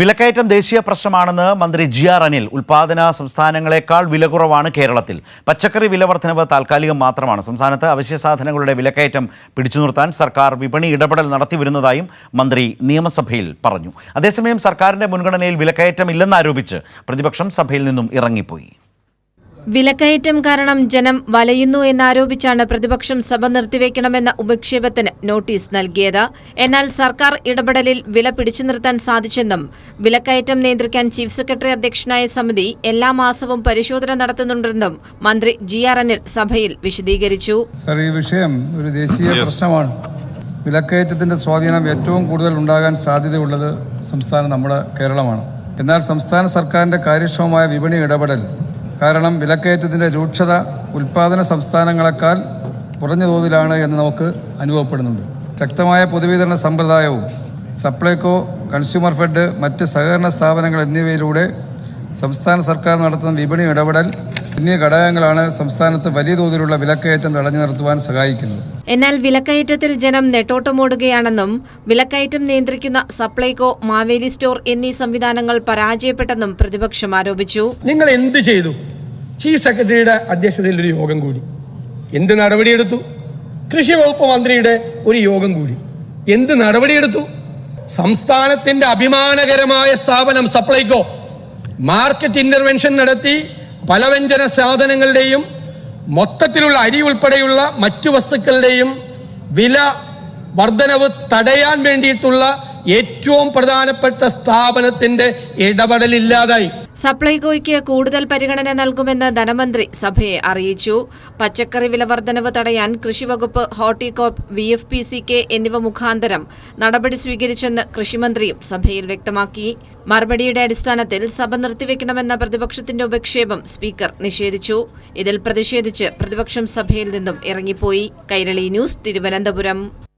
വിലക്കയറ്റം ദേശീയ പ്രശ്നമാണെന്ന് മന്ത്രി ജി.ആർ. അനിൽ. ഉൽപാദന സംസ്ഥാനങ്ങളെക്കാൾ വില കുറവാണ് കേരളത്തിൽ. പച്ചക്കറി വില വർധനവ് താൽക്കാലികം മാത്രമാണ്. സംസ്ഥാനത്ത് അവശ്യ സാധനങ്ങളുടെ വിലക്കയറ്റം പിടിച്ചു നിർത്താൻ സർക്കാർ വിപണി ഇടപെടൽ നടത്തിവരുന്നതായും മന്ത്രി നിയമസഭയിൽ പറഞ്ഞു. അതേസമയം സർക്കാരിന്റെ മുൻഗണനയിൽ വിലക്കയറ്റമില്ലെന്നാരോപിച്ച് പ്രതിപക്ഷം സഭയിൽ നിന്നും ഇറങ്ങിപ്പോയി. വിലക്കയറ്റം കാരണം ജനം വലയുന്നു എന്നാരോപിച്ചാണ് പ്രതിപക്ഷം സഭ നിർത്തിവെക്കണമെന്ന ഉപക്ഷേപത്തിന് നോട്ടീസ് നൽകിയത്. എന്നാൽ സർക്കാർ ഇടപെടലിൽ വില പിടിച്ചു നിർത്താൻ സാധിച്ചെന്നും വിലക്കയറ്റം നിയന്ത്രിക്കാൻ ചീഫ് സെക്രട്ടറി അധ്യക്ഷനായ സമിതി എല്ലാ മാസവും പരിശോധന നടത്തുന്നുണ്ടെന്നും മന്ത്രി ജി.ആർ. അനിൽ സഭയിൽ വിശദീകരിച്ചു. സർ, ഈ വിഷയം ഒരു ദേശീയ പ്രശ്നമാണ്. വിലക്കയറ്റത്തിന്റെ സ്വാധീനം ഏറ്റവും കൂടുതൽ ഉണ്ടാകാൻ സാധ്യതയുള്ളത് സംസ്ഥാനം നമ്മുടെ കേരളമാണ്. എന്നാൽ സംസ്ഥാന സർക്കാരിന്റെ കാര്യക്ഷമമായ വിപണി ഇടപെടൽ കാരണം വിലക്കയറ്റത്തിൻ്റെ രൂക്ഷത ഉൽപ്പാദന സംസ്ഥാനങ്ങളെക്കാൾ കുറഞ്ഞ തോതിലാണ് എന്ന് നമുക്ക് അനുഭവപ്പെടുന്നുണ്ട്. ശക്തമായ പൊതുവിതരണ സമ്പ്രദായവും സപ്ലൈകോ, കൺസ്യൂമർ ഫെഡ്, മറ്റ് സഹകരണ സ്ഥാപനങ്ങൾ എന്നിവയിലൂടെ സംസ്ഥാന സർക്കാർ നടത്തുന്ന വിപണി ഇടപെടൽ എന്നീ ഘടകങ്ങളാണ് സംസ്ഥാനത്ത് വലിയ തോതിലുള്ള വിലക്കയറ്റം തടഞ്ഞു നിർത്തുവാൻ സഹായിക്കുന്നത്. എന്നാൽ വിലക്കയറ്റത്തിൽ ജനം നെട്ടോട്ടമോടുകയാണെന്നും വിലക്കയറ്റം നിയന്ത്രിക്കുന്ന സപ്ലൈകോ, മാവേലി സ്റ്റോർ എന്നീ സംവിധാനങ്ങൾ പരാജയപ്പെട്ടെന്നും പ്രതിപക്ഷം ആരോപിച്ചു. നിങ്ങൾ എന്ത് ചെയ്തു? ചീഫ് സെക്രട്ടറിയുടെ അധ്യക്ഷതയിൽ ഒരു യോഗം കൂടി. എന്ത് നടപടിയെടുത്തു? കൃഷി വകുപ്പ് മന്ത്രിയുടെ ഒരു യോഗം കൂടി. എന്ത് നടപടിയെടുത്തു? സംസ്ഥാനത്തിന്റെ അഭിമാനകരമായ സ്ഥാപനം സപ്ലൈകോ മാർക്കറ്റ് ഇന്റർവെൻഷൻ നടത്തി പലവ്യഞ്ജന സാധനങ്ങളുടെയും മൊത്തത്തിലുള്ള അരി ഉൾപ്പെടെയുള്ള മറ്റു വസ്തുക്കളുടെയും വില വർധനവ് തടയാൻ വേണ്ടിയിട്ടുള്ള ഏറ്റവും പ്രധാനപ്പെട്ട സ്ഥാപനത്തിന്റെ ഇടപെടലില്ലാതായി. സപ്ലൈകോയ്ക്ക് കൂടുതൽ പരിഗണന നൽകുമെന്ന് ധനമന്ത്രി സഭയെ അറിയിച്ചു. പച്ചക്കറി വില വർധനവ് തടയാൻ കൃഷിവകുപ്പ്, ഹോർട്ടികോർപ്പ്, VFPCK എന്നിവ മുഖാന്തരം നടപടി സ്വീകരിച്ചെന്ന് കൃഷിമന്ത്രിയും സഭയിൽ വ്യക്തമാക്കി. മറുപടിയുടെ അടിസ്ഥാനത്തിൽ സഭ നിർത്തിവെക്കണമെന്ന പ്രതിപക്ഷത്തിന്റെ ഉപക്ഷേപം സ്പീക്കർ നിഷേധിച്ചു. ഇതിൽ പ്രതിഷേധിച്ച് പ്രതിപക്ഷം സഭയിൽ നിന്നും ഇറങ്ങിപ്പോയി. കൈരളി ന്യൂസ്, തിരുവനന്തപുരം.